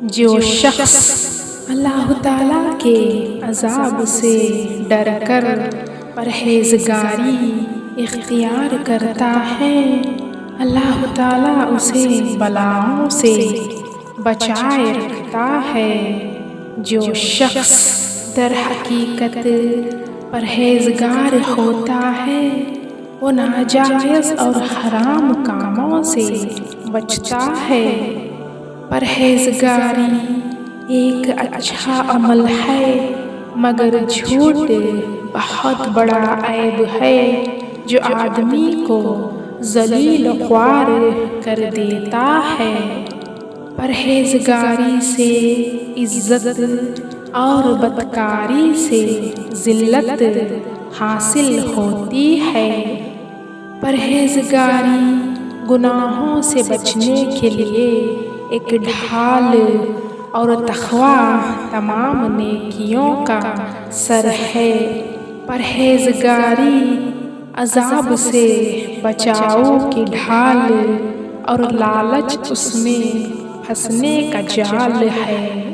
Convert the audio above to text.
جو شخص اللہ تعالیٰ کے عذاب سے ڈر کر پرہیزگاری اختیار کرتا ہے، اللہ تعالیٰ اسے بلاؤں سے بچائے رکھتا ہے۔ جو شخص در حقیقت پرہیزگار ہوتا ہے، وہ ناجائز اور حرام کاموں سے بچتا ہے۔ پرہیزگاری ایک اچھا عمل ہے، مگر جھوٹ بہت بڑا عیب ہے جو آدمی کو ذلیل و خوار کر دیتا ہے۔ پرہیزگاری سے عزت اور بدکاری سے ذلت حاصل ہوتی ہے۔ پرہیزگاری گناہوں سے بچنے کے لیے ایک ڈھال اور تقویٰ تمام نیکیوں کا سر ہے۔ پرہیزگاری عذاب سے بچاؤ کی ڈھال اور لالچ اس میں پھنسنے کا جال ہے۔